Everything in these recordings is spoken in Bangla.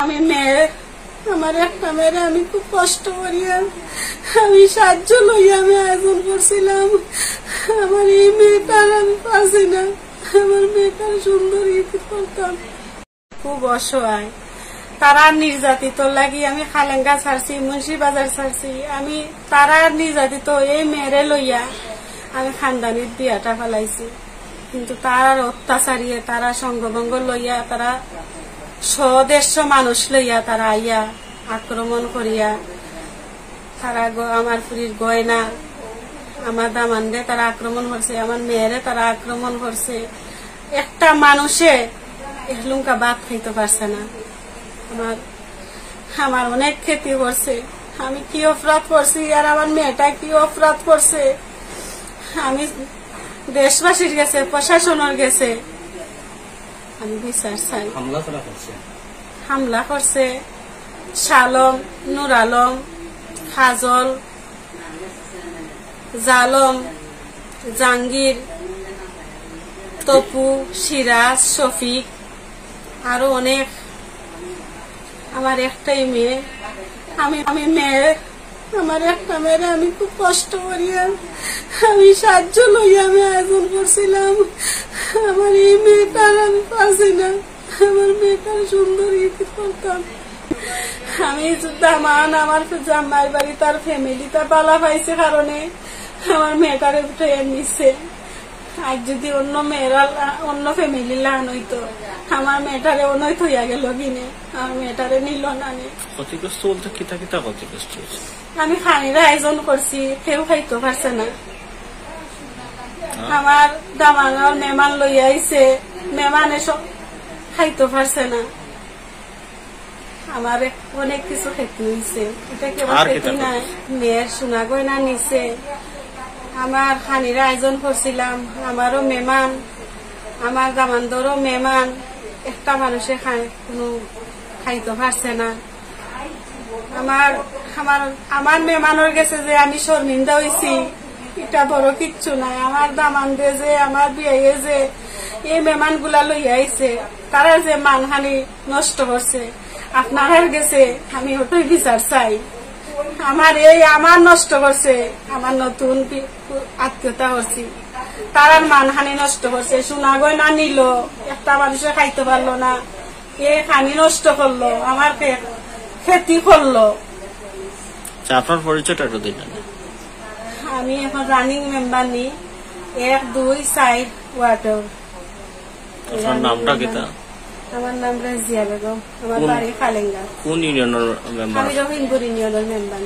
আমি মেয়ে, আমার একটা মেয়ের আমি খুব কষ্ট করিয়া আমি সাহায্য লইয়া আমি আয়োজন করছিলাম। আমার এই মেয়েটার আমি পারছি না, আমার মেয়েটার সুন্দর করতাম। খুব অসহায়, তারা নির্যাতিত লাগি আমি খালেঙ্গা ছাড়ছি, মুন্সিবাজার ছাড়ছি। আমি তারা নির্যাতিত এই মেয়েরে লইয়া আমি খানদানির বিয়াটা ফেলাইছি, কিন্তু তার অত্যাচারিয়ে তারা সঙ্গভঙ্গ লইয়া তারা 100-150 মানুষ লইয়া তারা আইয়া আক্রমণ করিয়া তারা আমার পুরীর গয়না আমার দামানরে তারা আক্রমণ করছে, আমার মেয়েরে তারা আক্রমণ করছে। একটা মানুষে লুঙ্কা ভাত খাইতে পারছে না। আমার অনেক ক্ষতি করছে। আমি কি অপরাধ করছি আর আমার মেয়েটা কি অপরাধ করছে, আমি দেশবাসীর গেছে, প্রশাসনের গেছে আমি বিচার চাই। হামলা করছে শালম, নুর আলম, কাজল, জালম, জাহাঙ্গীর, তপু, সিরাজ, শফিক, আরো অনেক। আমার একটাই মেয়ে, আমি মেয়ে, আমার একটা মেয়ের আমি খুব কষ্ট করিয়া আমি সাহায্য লইয়া আমি আয়োজন করছিলাম। আমার এই মেয়েটার আমি পারছি না, আমার মেয়েটার সুন্দর করতাম। আমি দামান আমার জামাই বাড়ি তার ফ্যামিলিটা পালা পাইছে কারণে আমার মেয়েটারে ট্রেন নিচ্ছে। আজ যদি অন্য মেয়েরা অন্য ফ্যামিলি লান হইতো আমার মেয়েটারে অনৈত হইয়া গেল কিনে, আমার মেয়েটারে নিল না। ক্ষতিগ্রস্ত বলতে কিতা কিতা ক্ষতিগ্রস্ত হয়েছে? আমি খানির আয়োজন করছি, কেউ খাইতে পারছে না। আমার দামাঙ্গার মেহমান লইয়া আইছে, মেহমানে সব খাইতে পারছে না। আমার অনেক কিছু ক্ষতি হয়েছে। এটা কেবল ক্ষতি নাই, মেয়ের সোনা গয়না নিছে। আমার খানির আয়োজন করছিলাম, আমারও মেহমান, আমার দামানদেরও মেহমান, একটা মানুষে কোনো খাইতে পারছে না। আমার মেহমানের গেছে যে আমি শর্মিন্দা হয়েছি, এটা বড় কিচ্ছু নাই। আমার দামানদের যে আমার বিয়ে যে এই মেহমান গুলা লইয়া আইছে তারা যে মানহানি নষ্ট করছে আপনার গেছে, আমি ওটাই বিচার চাই। আমার নষ্ট করছে, আমার নতুন আত্মীয়তা করছি, তারার মানহানি নষ্ট করছে। সোনা গয়না নিল, একটা মানুষে খাইতে পারলো না, এ খানি নষ্ট করলো, আমার ক্ষতি করলো। আপনার পরিচয়টা একটু দিন। আমি এখন রানিং মেম্বার নি 1, 2, 4 ওয়ার্ডের। আপনার নামটা কি? আমার নাম রাজিয়া বেগম, আমার বাড়ি খালেঙ্গা। কোন ইউনিয়নের মেম্বার? আমি রহিমপুর ইউনিয়নের মেম্বার।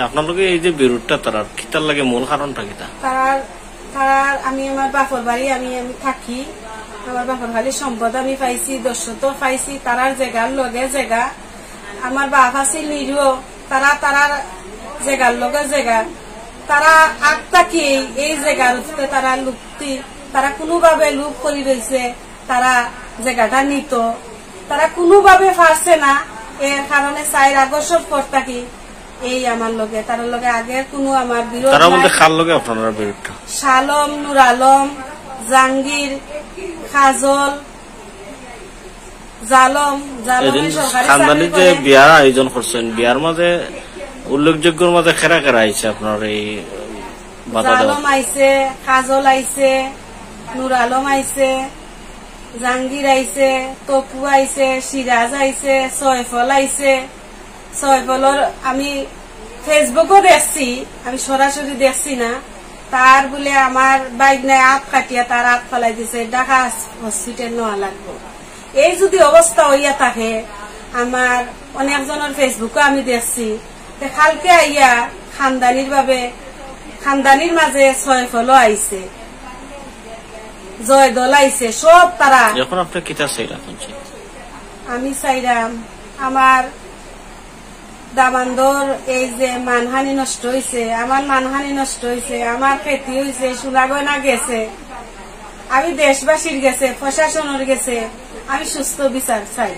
আপনার লোকে এই যে বিরোধটা তার কিতার লাগে মূল কারণটা কিতা? তার আমি আমার বাপর বাড়ি আমি থাকি, আমার বাপর বাড়ির সম্পদ আমি পাইছি, দর্শত পাইছি, তারার জায়গার লগে জায়গা। আমার বাপ আছে নিরীহ, তারার জায়গার লগে জায়গা, তারা আগ থাকি এই জায়গার উঠতে তারা লুপ্তি, তারা কোনোভাবে লুপ করে রয়েছে, তারা জায়গাটা নিত, তারা কোনোভাবে পারছে না। এর কারণে 4 আগস্ট পর থাকি এই আমার লগে তার লগে আগের কোনো আমার বিরোধ নাই। শালম, নুর আলম, জাহাঙ্গীর, কাজল, জালম, খানদানিতে বিয়ার আয়োজন করছেন, বিয়ার মাঝে উল্লেখযোগ্যর মাঝে খেরা খেরা আইছে আপনার এই জালম আইছে, কাজল আইছে, নুর আলম আইছে, জাহাঙ্গীর আইছে, তপু আইছে, সিরাজ আইছে, সয়ফল আইছে। সয়ফলর আমি ফেসবুকও দেখছি, আমি সরাসরি দেখছি না। তার বলে আমার বাইক নাই হাত কাটিয়া তার হাত ফেলাই দিছে, ঢাকা হসপিটাল নেওয়া লাগবে। এই যদি অবস্থা হইয়া থাকে, আমার অনেকজনের ফেসবুকে আমি দেখছি, কালকে আইয়া খানদানির মাঝে সয়ফলও আইছে, জয়দল আইছে, সব তারা। যখন আপনি কিতা চাইলাম, আমি চাইলাম আমার দামানদর এই যে মানহানি নষ্ট হয়েছে, আমার মানহানি নষ্ট হয়েছে, আমার ক্ষতি হয়েছে, সোনা গয়না গেছে, আমি দেশবাসীর গেছে, প্রশাসনের গেছে, আমি সুস্থ বিচার চাই।